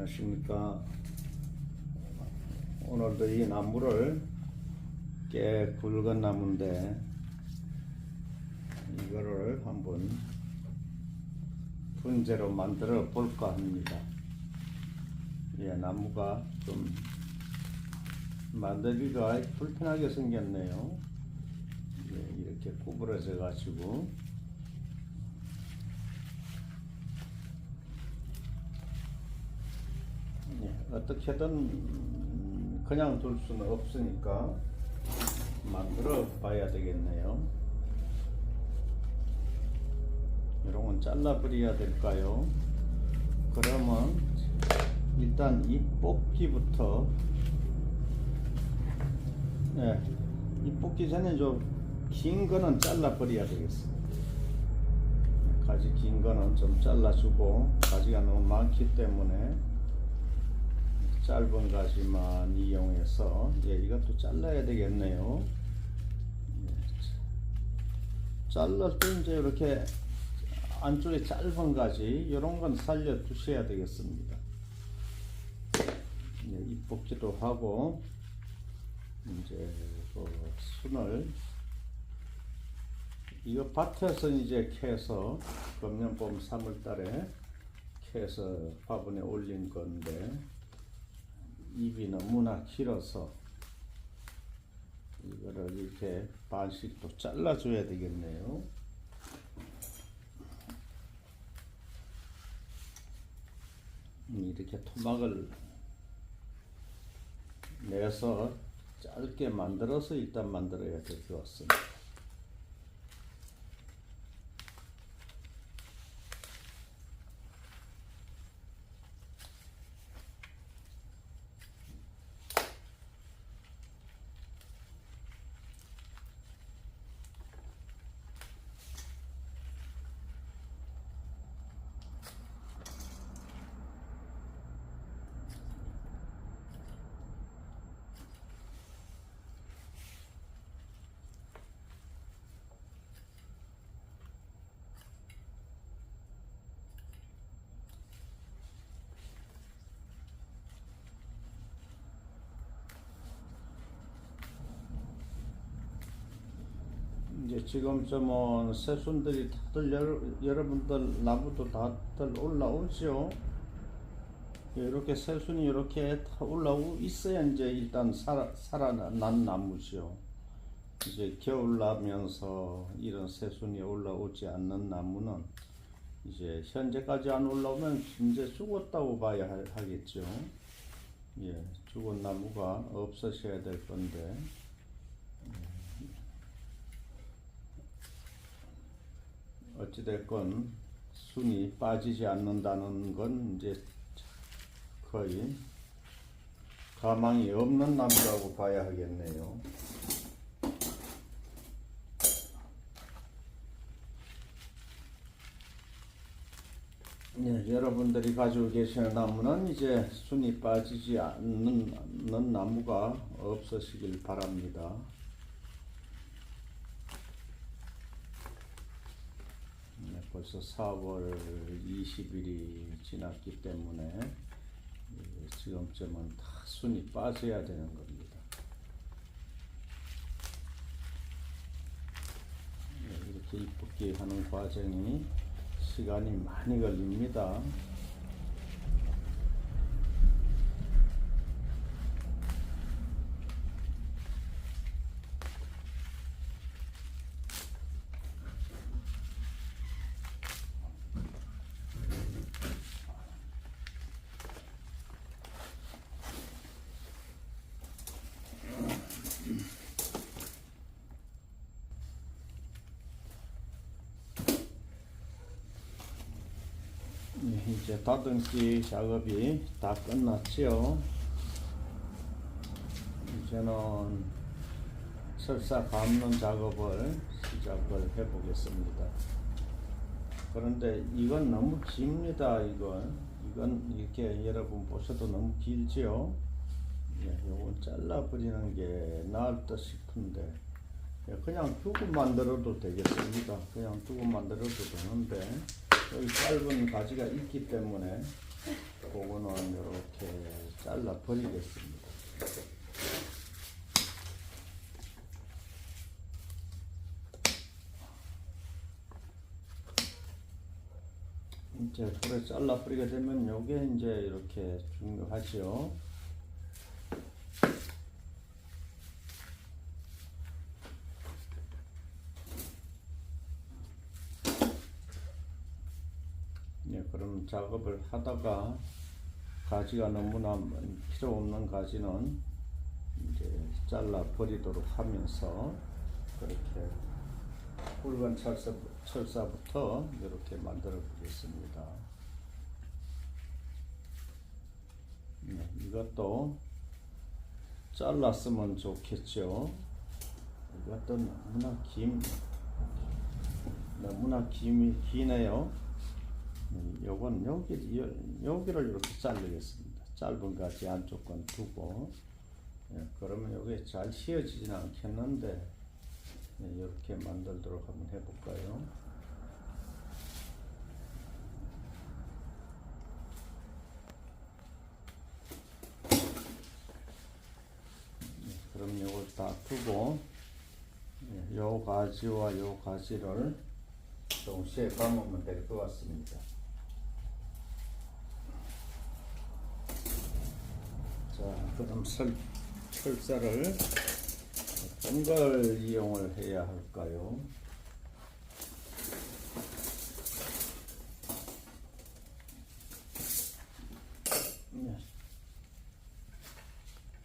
안녕하십니까. 오늘도 이 나무를 꽤 굵은 나무인데 이거를 한번 분재로 만들어 볼까 합니다. 예, 나무가 좀 만들기가 불편하게 생겼네요. 예, 이렇게 구부러져 가지고 어떻게든 그냥 둘 수는 없으니까 만들어 봐야 되겠네요. 이런 건 잘라 버려야 될까요? 그러면 일단 이 뽑기부터, 네, 이 뽑기 전에 좀 긴 거는 잘라 버려야 되겠습니다. 가지 긴 거는 좀 잘라주고, 가지가 너무 많기 때문에 짧은 가지만 이용해서, 예, 이것도 잘라야 되겠네요. 예, 잘랄 때 이제 이렇게 안쪽에 짧은 가지 이런 건 살려 두셔야 되겠습니다. 예, 잎뽑기도 하고 이제 그 순을 이거 밭에서 이제 캐서 금년봄 3월달에 캐서 화분에 올린 건데 잎이 너무나 길어서 이거를 이렇게 반씩 또 잘라줘야 되겠네요. 이렇게 토막을 내서 짧게 만들어서 일단 만들어야 될 것 같습니다. 이제 지금쯤은 새순들이 다들 여러분들 나무도 다들 올라오죠. 이렇게 새순이 이렇게 다 올라오고 있어야 이제 일단 살아난 나무죠. 이제 겨울 나면서 이런 새순이 올라오지 않는 나무는 이제 현재까지 안 올라오면 이제 죽었다고 봐야 하겠죠. 예, 죽은 나무가 없어져야 될 건데. 어찌됐건 순이 빠지지 않는다는 건 이제 거의 가망이 없는 나무라고 봐야 하겠네요. 네, 여러분들이 가지고 계시는 나무는 이제 순이 빠지지 않는 나무가 없으시길 바랍니다. 벌써 4월 20일이 지났기 때문에 지금쯤은 다 순이 빠져야 되는 겁니다. 이렇게 이쁘게 하는 과정이 시간이 많이 걸립니다. 이제 다듬기 작업이 다 끝났지요. 이제는 설사 감는 작업을 시작을 해 보겠습니다. 그런데 이건 너무 깁니다. 이건 이렇게 여러분 보셔도 너무 길지요. 예, 요건 잘라 버리는 게 나을 듯 싶은데, 예, 그냥 두고 만들어도 되겠습니다. 그냥 두고 만들어도 되는데 여기 짧은 가지가 있기 때문에 그거는 이렇게 잘라 버리겠습니다. 이제 불에 잘라 버리게 되면 요게 이제 이렇게 중요하죠. 네, 그럼 작업을 하다가 가지가 너무나 필요 없는 가지는 이제 잘라 버리도록 하면서 그렇게 굵은 철사부터 이렇게 만들어 보겠습니다. 네, 이것도 잘랐으면 좋겠죠. 이것도 너무나 기네요. 요건 여기를 이렇게 자르겠습니다. 짧은 가지 안쪽 건 두고, 그러면 여기 잘 휘어지지는 않겠는데, 이렇게 만들도록 한번 해볼까요? 그럼 요걸 다 두고, 요 가지와 요 가지를 동시에 감으면 될 것 같습니다. 자, 그럼 철사를 어떤 걸 이용을 해야 할까요?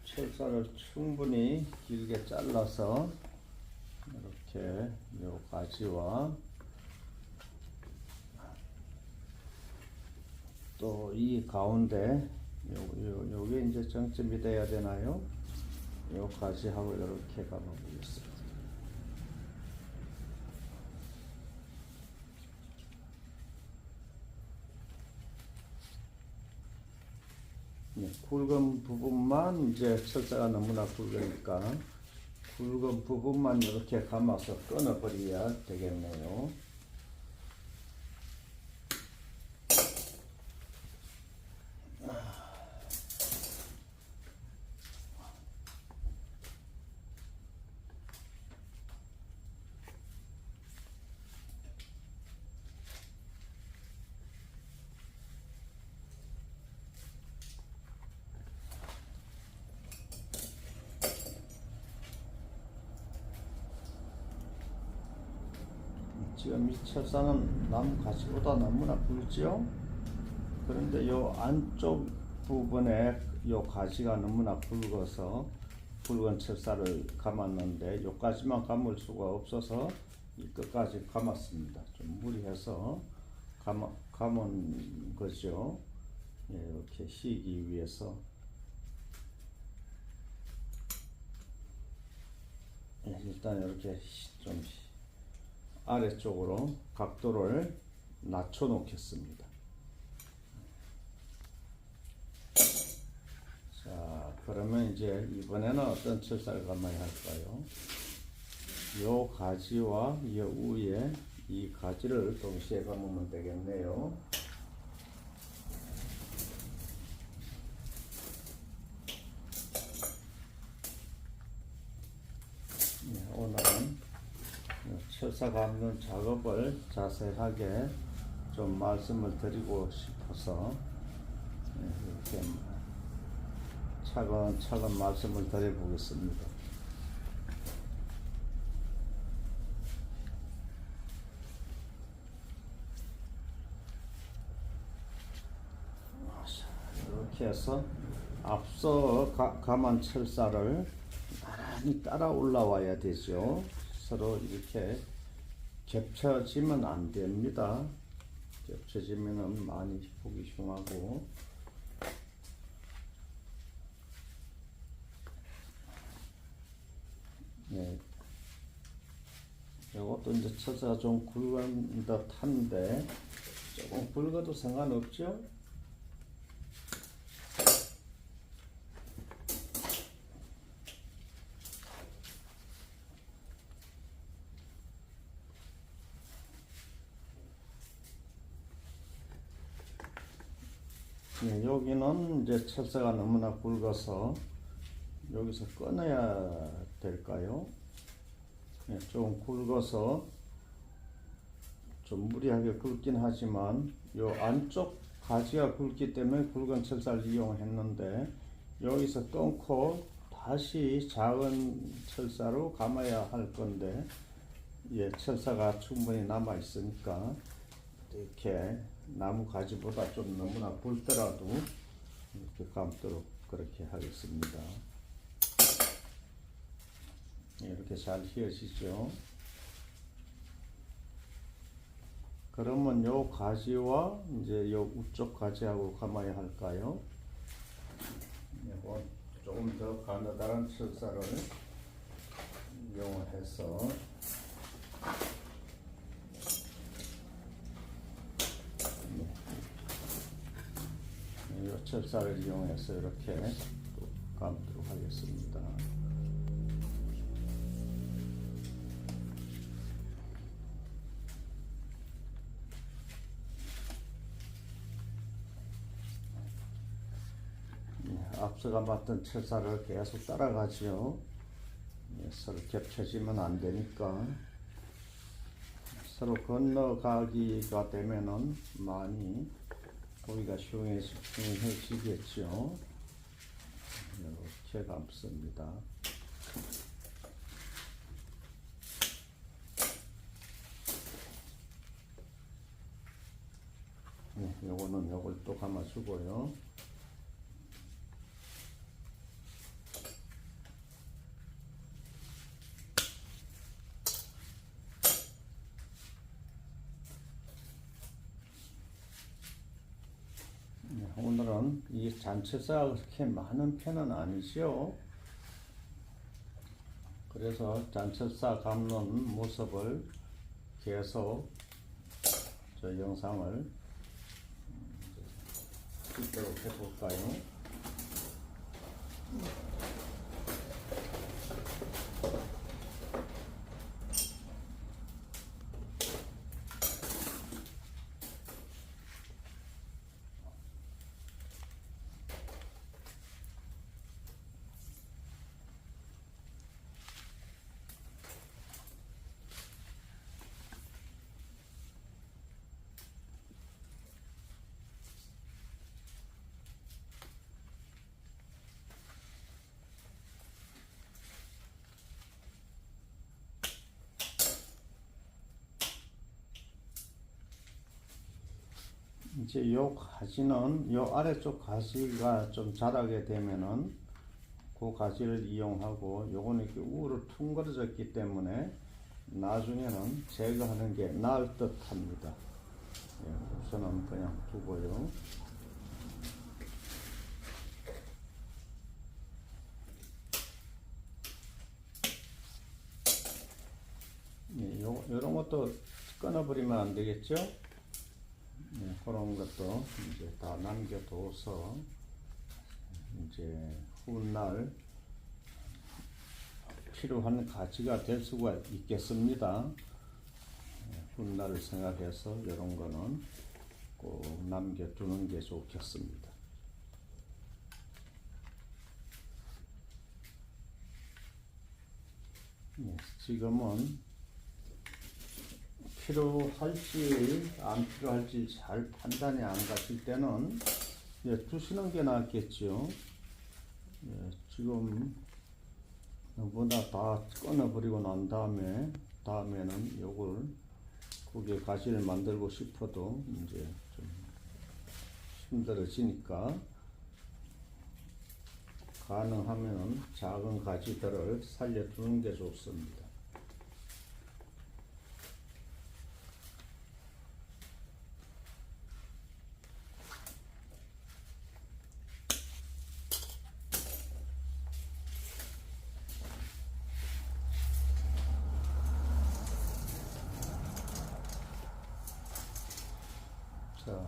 철사를 충분히 길게 잘라서 이렇게 요 가지와 또 이 가운데 요게 이제 정점이 돼야 되나요? 요 가지하고 이렇게 감아보겠습니다. 네, 굵은 부분만 이제 철사가 너무나 굵으니까 굵은 부분만 이렇게 감아서 끊어버려야 되겠네요. 지금 이 철사는 나무 가지보다 너무나 굵죠? 그런데 요 안쪽 부분에 요 가지가 너무나 굵어서 굵은 철사를 감았는데 요까지만 감을 수가 없어서 이 끝까지 감았습니다. 좀 무리해서 감은 거죠. 이렇게 휘기 위해서. 일단 이렇게 좀 아래쪽으로 각도를 낮춰 놓겠습니다. 자, 그러면 이제 이번에는 어떤 철사를 감아야 할까요? 요 가지와 이 위에 이 가지를 동시에 감으면 되겠네요. 오늘은 철사 감는 작업을 자세하게 좀 말씀을 드리고 싶어서 이렇게 차근차근 말씀을 드려보겠습니다. 이렇게 해서 앞서 감은 철사를 나란히 따라 올라와야 되죠. 서로 이렇게 겹쳐지면 안 됩니다. 겹쳐지면은 많이 보기 흉하고. 네. 이것도 이제 철사가 좀 굵은 듯 한데, 조금 굵어도 상관없죠? 네, 여기는 이제 철사가 너무나 굵어서 여기서 끊어야 될까요? 네, 좀 굵어서 좀 무리하게 굵긴 하지만 요 안쪽 가지가 굵기 때문에 굵은 철사를 이용했는데 여기서 끊고 다시 작은 철사로 감아야 할 건데 예, 철사가 충분히 남아 있으니까 이렇게 나무 가지보다 좀 너무나 굵더라도 이렇게 감도록 그렇게 하겠습니다. 이렇게 잘 휘어지죠. 그러면 요 가지와 이제 요 우쪽 가지하고 감아야 할까요? 조금 더 가느다란 철사를 이용해서 이 철사를 이용해서 이렇게 또 감도록 하겠습니다. 앞서가 맞던 철사를 계속 따라가지요. 서로 겹쳐지면 안 되니까 서로 건너가기가 되면은 많이 보기가 흉해지겠죠. 이렇게 감습니다. 네, 요거는 요걸 또 감아주고요. 오늘은 이 잔철사가 그렇게 많은 편은 아니죠. 그래서 잔철사 감는 모습을 계속 저 영상을 찍도록 해볼까요? 이제 요 가지는 요 아래쪽 가지가 좀 자라게 되면은 그 가지를 이용하고 요거는 이렇게 우로 퉁거려졌기 때문에 나중에는 제거하는 게 나을 듯 합니다. 예, 우선은 그냥 두고요. 예, 요런 것도 끊어버리면 안 되겠죠? 네, 그런 것도 이제 다 남겨둬서 이제 훗날 필요한 가치가 될 수가 있겠습니다. 훗날을 생각해서 이런 거는 꼭 남겨두는 게 좋겠습니다. 네, 지금은 필요할지 안 필요할지 잘 판단이 안 가실 때는 두시는 게 낫겠죠. 지금 보다 다 끊어버리고 난 다음에는 요걸 거기에 가시를 만들고 싶어도 이제 좀 힘들어지니까 가능하면 작은 가지들을 살려두는 게 좋습니다. 자,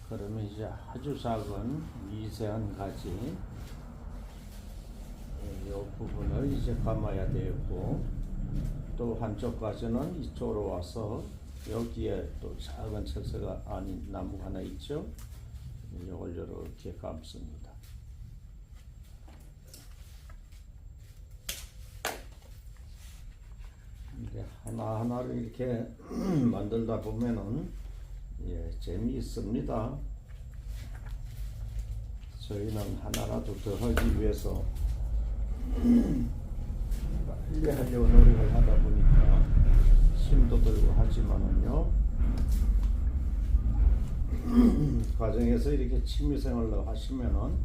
그러면 이제 아주 작은 미세한 가지 이 부분을 이제 감아야 되고 또 한쪽 가지는 이쪽으로 와서 여기에 또 작은 철사가 아닌 나무가 하나 있죠. 이걸 이렇게 감습니다. 이제 하나하나를 이렇게 만들다 보면은 재미있습니다. 저희는 하나라도 더 하기 위해서 빨리 하려고 노력을 하다 보니까 힘도 들고 하지만은요, 과정에서 이렇게 취미생활로 하시면은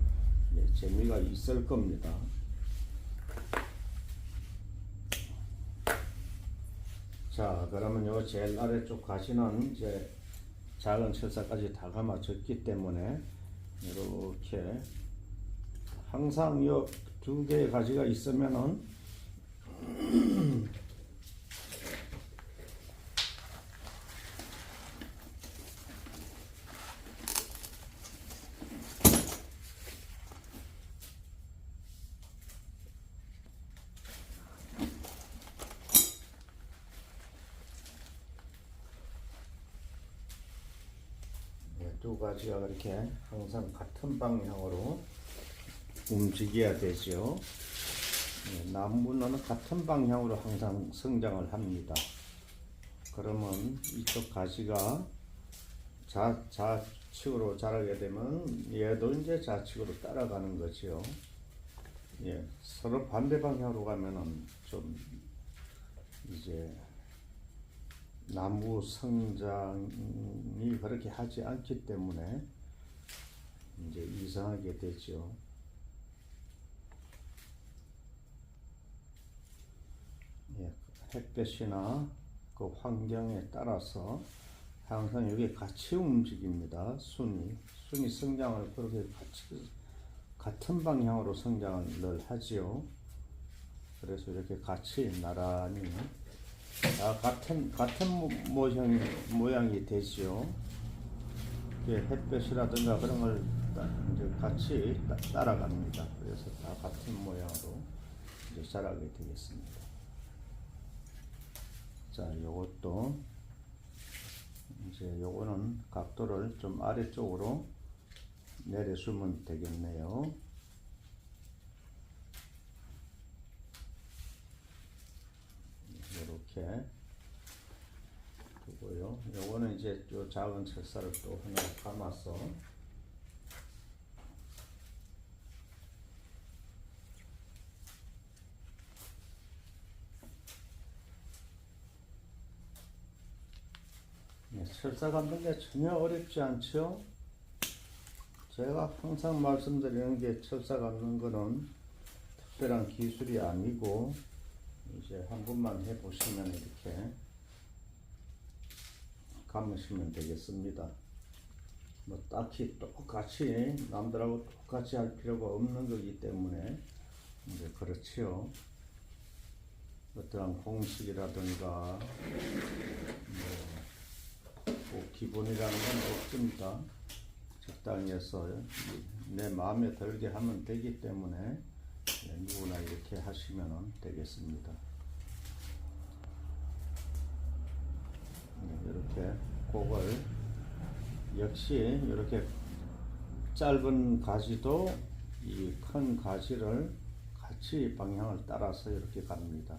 재미가 있을 겁니다. 자, 그러면 요 제일 아래쪽 가시는 이제 작은 철사까지 다 감아졌기 때문에 이렇게 항상 요 두 개의 가지가 있으면은 두 가지가 그렇게 항상 같은 방향으로 움직여야 되죠. 나무는 같은 방향으로 항상 성장을 합니다. 그러면 이쪽 가지가 좌측으로 자라게 되면 얘도 이제 좌측으로 따라가는 거죠. 서로 반대 방향으로 가면은 좀 이제 나무 성장이 그렇게 하지 않기 때문에 이제 이상하게 되죠. 햇볕이나 그 환경에 따라서 항상 여기 같이 움직입니다. 순이 성장을 그렇게 같은 방향으로 성장을 하지요. 그래서 이렇게 같이 나란히 같은 모양이 되지요. 햇볕이라든가 그런 걸 이제 같이 따라갑니다. 그래서 다 같은 모양으로 이제 자라게 되겠습니다. 자, 요것도 이제 요거는 각도를 좀 아래쪽으로 내려주면 되겠네요. 이렇게 두고요. 요거는 이제 요 작은 철사를 또 하나 감아서 철사 감는 게 전혀 어렵지 않죠? 제가 항상 말씀드리는 게 철사 감는 거는 특별한 기술이 아니고 이제 한 번만 해보시면 이렇게 감으시면 되겠습니다. 뭐 딱히 똑같이 남들하고 똑같이 할 필요가 없는 거기 때문에 이제 그렇지요. 어떠한 공식이라든가 뭐 기본이라는 건 없습니다. 적당히 해서 내 마음에 들게 하면 되기 때문에 누구나 이렇게 하시면 되겠습니다. 이렇게 그걸 역시 이렇게 짧은 가지도 이 큰 가지를 같이 방향을 따라서 이렇게 갑니다.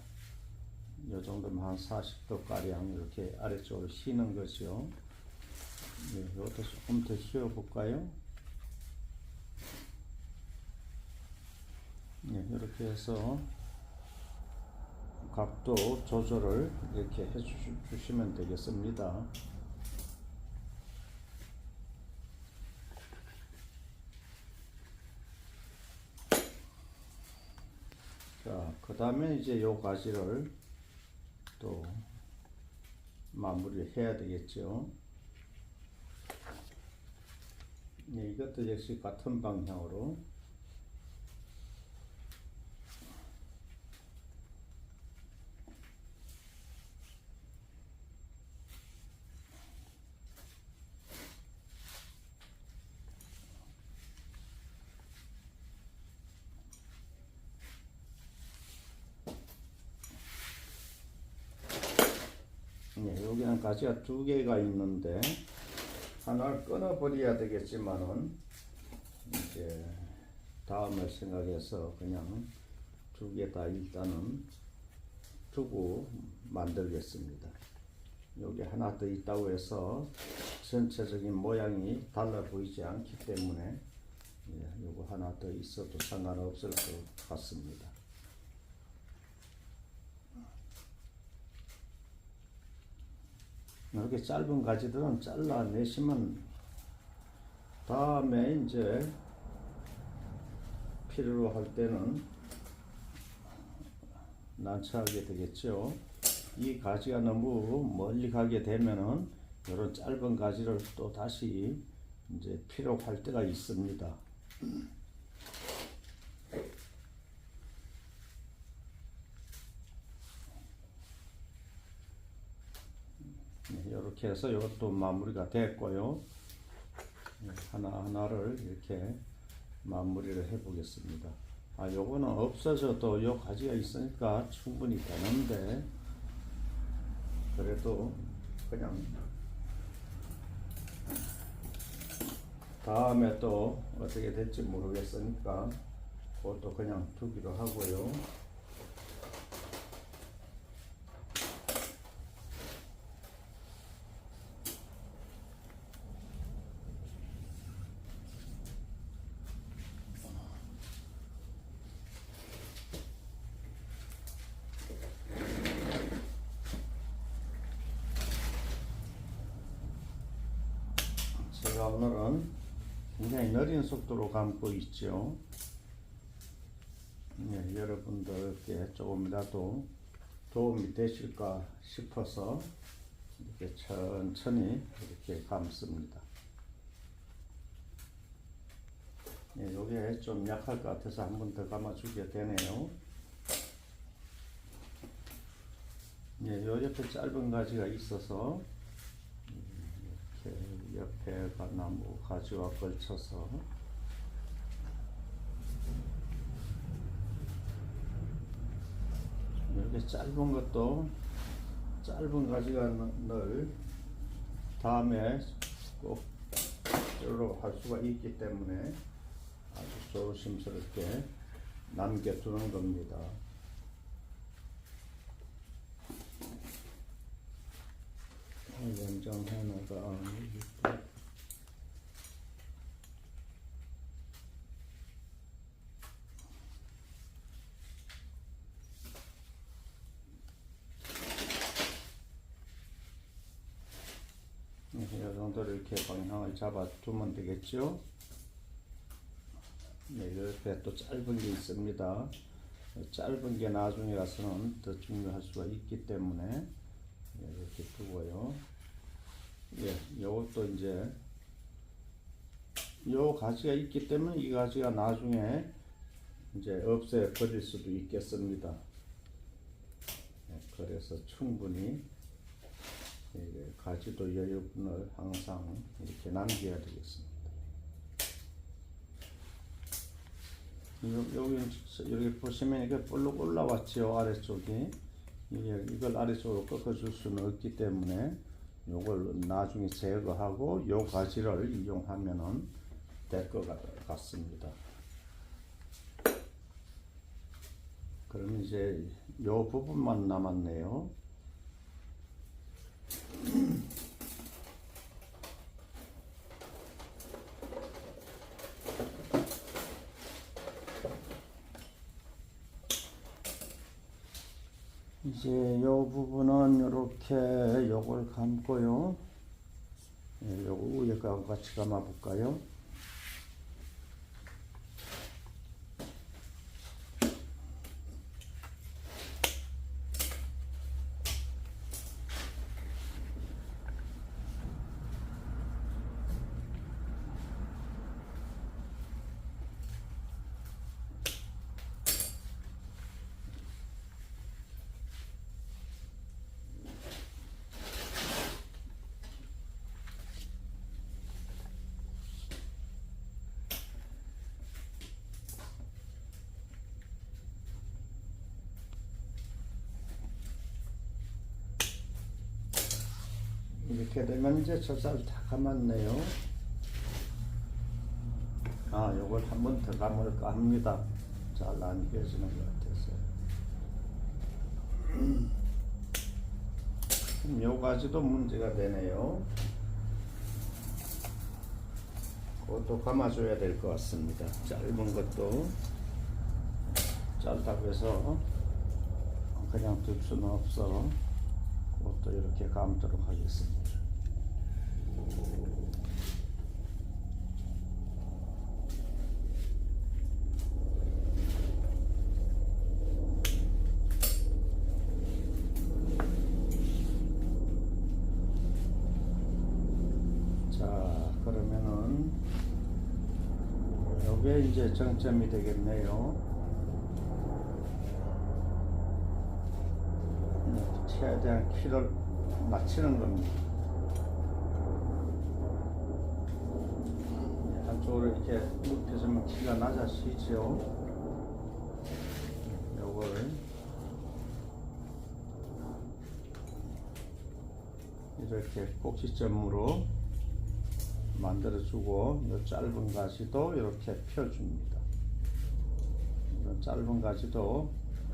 이 정도면 한 40도 가량 이렇게 아래쪽으로 휘는 거죠. 이것도 조금 더 휘어 볼까요? 이렇게 해서 각도 조절을 이렇게 해 주시면 되겠습니다. 자, 그 다음에 이제 요 가지를 또 마무리를 해야 되겠죠. 이것도 역시 같은 방향으로 여기는 가지가 두 개가 있는데 하나를 끊어버려야 되겠지만은 이제 다음을 생각해서 그냥 두 개 다 일단은 두고 만들겠습니다. 여기 하나 더 있다고 해서 전체적인 모양이 달라 보이지 않기 때문에 요거 하나 더 있어도 상관없을 것 같습니다. 이렇게 짧은 가지들은 잘라내시면 다음에 이제 필요로 할 때는 난처하게 되겠죠. 이 가지가 너무 멀리 가게 되면은 이런 짧은 가지를 또 다시 이제 필요할 때가 있습니다. 이렇게 해서 이것도 마무리가 됐고요. 하나하나를 이렇게 마무리를 해 보겠습니다. 요거는 없어져도 요 가지가 있으니까 충분히 되는데 그래도 그냥 다음에 또 어떻게 될지 모르겠으니까 그것도 그냥 두기로 하고요. 제가 오늘은 굉장히 느린 속도로 감고 있죠. 여러분들께 조금이라도 도움이 되실까 싶어서 이렇게 천천히 이렇게 감습니다. 요게 좀 약할 것 같아서 한 번 더 감아주게 되네요. 요 옆에 짧은 가지가 있어서 이렇게 옆에 나무 가지와 걸쳐서 이렇게 짧은 것도 짧은 가지가 늘 다음에 꼭 필요로 할 수가 있기 때문에 아주 조심스럽게 남겨두는 겁니다. 연장 하나가 이 정도로 이렇게 방향을 잡아 두면 되겠죠. 옆에 또 짧은 게 있습니다. 짧은 게 나중에 가서는 더 중요할 수가 있기 때문에 이렇게 두고요. 요것도 이제 요 가지가 있기 때문에 이 가지가 나중에 이제 없애 버릴 수도 있겠습니다. 그래서 충분히 가지도 여유분을 항상 이렇게 남겨야 되겠습니다. 여기 보시면 이게 볼록 올라왔죠. 아래쪽이. 이걸 아래쪽으로 꺾어줄 수는 없기 때문에 요걸 나중에 제거하고 요 가지를 이용하면은 될 것 같습니다. 그럼 이제 요 부분만 남았네요. 이제 요 부분은 이렇게 요걸 감고요. 요거 위에가 같이 감아 볼까요? 이렇게 되면 이제 철사를 다 감았네요. 요걸 한 번 더 감을까 합니다. 잘 안 껴지는 것 같아서. 요 가지도 문제가 되네요. 그것도 감아줘야 될 것 같습니다. 짧은 것도 짧다고 해서 그냥 둘 수는 없어. 그것도 이렇게 감도록 하겠습니다. 자, 그러면은 요게 이제 정점이 되겠네요. 최대한 키를 맞추는 겁니다. 한쪽으로 이렇게 눕혀주면 키가 낮아지죠. 요걸 이렇게 꼭지점으로 만들어주고, 이 짧은 가지도 이렇게 펴줍니다. 이런 짧은 가지도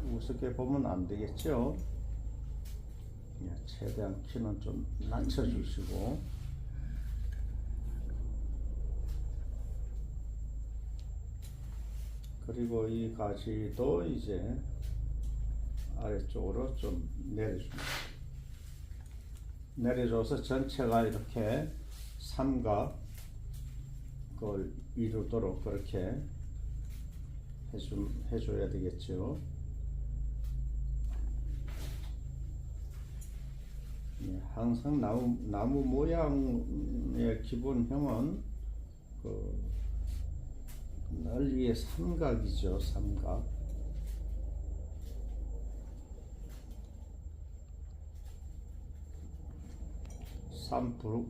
우습게 보면 안 되겠죠. 최대한 키는 좀 낮춰주시고, 그리고 이 가지도 이제 아래쪽으로 좀 내려줍니다. 내려줘서 전체가 이렇게 삼각을 이루도록 그렇게 해줘야 되겠죠. 항상 나무 모양의 기본형은 넓이의 삼각이죠. 삼각.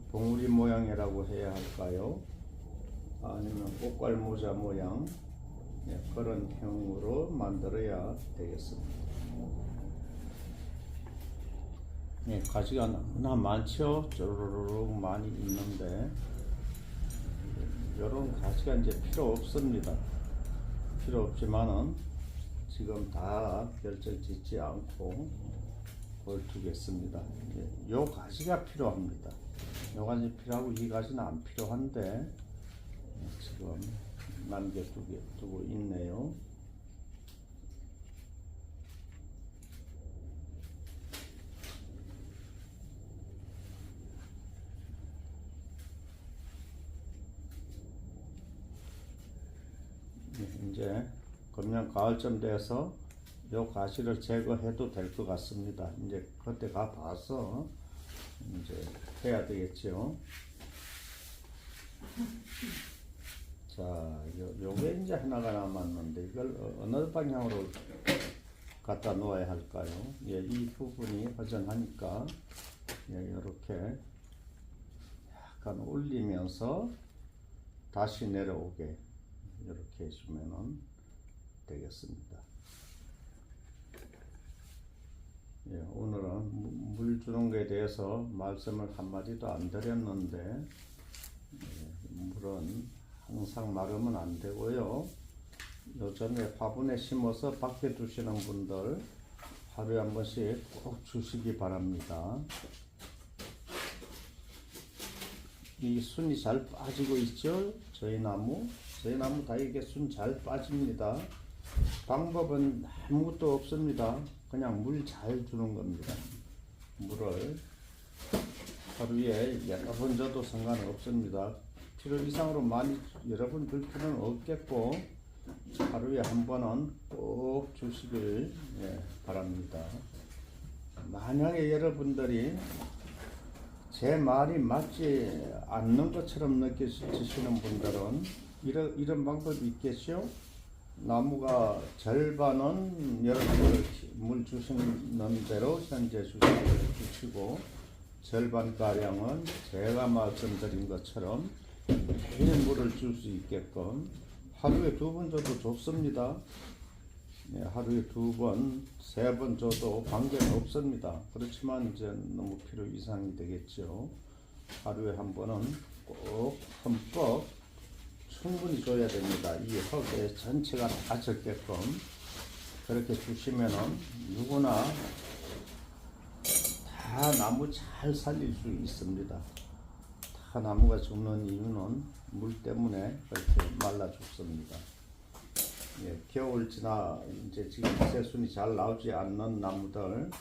봉우리 모양이라고 해야 할까요? 아니면 꽃갈 모자 모양, 그런 형으로 만들어야 되겠습니다. 가지가 너무나 많죠. 쪼르르륵 많이 있는데 이런 가지가 이제 필요 없습니다. 필요 없지만은 지금 다 결정 짓지 않고 걸두겠습니다. 요 가지가 필요합니다. 요 가지 필요하고 이 가지는 안 필요한데 지금 남겨두고 있네요. 이제 금년 가을쯤 돼서 요 가시를 제거해도 될 것 같습니다. 이제 그때 가 봐서 이제 해야 되겠죠. 자, 요게 이제 하나가 남았는데 이걸 어느 방향으로 갖다 놓아야 할까요? 이 부분이 허전하니까 이렇게 약간 올리면서 다시 내려오게 이렇게 해주면 되겠습니다. 오늘은 물 주는 것에 대해서 말씀을 한마디도 안 드렸는데, 물은 항상 마르면 안 되고요. 요즘에 화분에 심어서 밖에 두시는 분들 하루에 한 번씩 꼭 주시기 바랍니다. 이 순이 잘 빠지고 있죠? 저희 나무 다 이게 순 잘 빠집니다. 방법은 아무것도 없습니다. 그냥 물 잘 주는 겁니다. 물을 하루에 여러 번 줘도 상관없습니다. 필요 이상으로 많이 여러 번 줄 필요는 없겠고, 하루에 한 번은 꼭 주시길 바랍니다. 만약에 여러분들이 제 말이 맞지 않는 것처럼 느끼시는 분들은 이런 방법이 있겠죠? 나무가 절반은 여러분들 물 주시는 대로 현재 주시고, 절반가량은 제가 말씀드린 것처럼 매일 물을 줄 수 있게끔 하루에 2번 줘도 좋습니다. 하루에 2번, 3번 줘도 관계는 없습니다. 그렇지만 이제 너무 필요 이상이 되겠죠. 하루에 한 번은 꼭 흠뻑 충분히 줘야 됩니다. 이 흙에 전체가 다 젖게끔 그렇게 주시면은 누구나 다 나무 잘 살릴 수 있습니다. 다 나무가 죽는 이유는 물 때문에 그렇게 말라 죽습니다. 예, 겨울 지나 이제 지금 새순이 잘 나오지 않는 나무들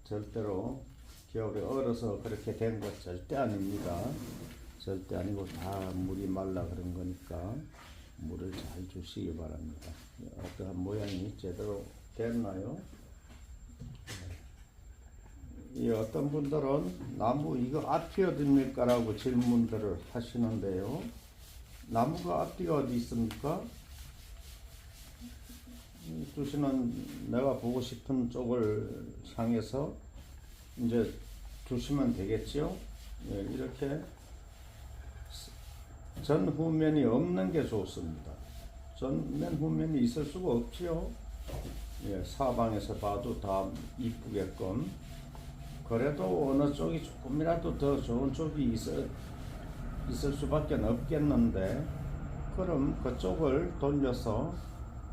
절대로 겨울에 얼어서 그렇게 된 것 절대 아닙니다. 절대 아니고 다 물이 말라 그런 거니까 물을 잘 주시기 바랍니다. 어떠한 모양이 제대로 됐나요? 이 어떤 분들은 나무 이거 앞이 어딥니까? 라고 질문들을 하시는데요. 나무가 앞뒤가 어디 있습니까? 주시는 내가 보고 싶은 쪽을 향해서 이제 주시면 되겠지요. 예, 이렇게 전후면이 없는 게 좋습니다. 전면 후면이 있을 수가 없지요. 예, 사방에서 봐도 다 이쁘게끔. 그래도 어느 쪽이 조금이라도 더 좋은 쪽이 있을 수밖에 없겠는데, 그럼 그쪽을 돌려서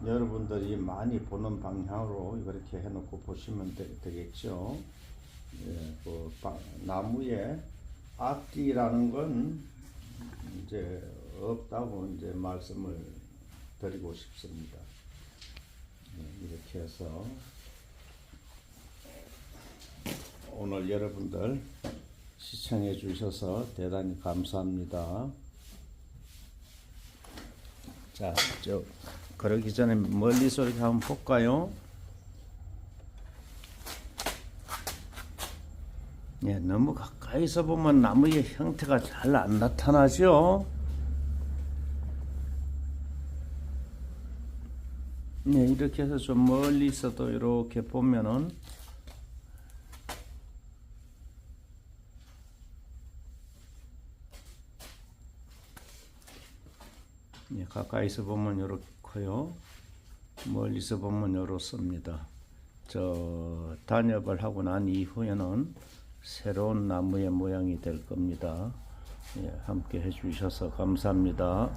여러분들이 많이 보는 방향으로 이렇게 해놓고 보시면 되겠죠. 예, 그 나무의 앞뒤라는 건 이제 없다고 이제 말씀을 드리고 싶습니다. 예, 이렇게 해서 오늘 여러분들 시청해 주셔서 대단히 감사합니다. 자, 그러기 전에 멀리서 이렇게 한번 볼까요? 예, 너무 가까이서 보면 나무의 형태가 잘 안 나타나죠? 예, 이렇게 해서 좀 멀리서도 이렇게 보면은 예, 가까이서 보면 이렇고요. 멀리서 보면 이렇습니다. 단엽을 하고 난 이후에는 새로운 나무의 모양이 될 겁니다. 예, 함께 해주셔서 감사합니다.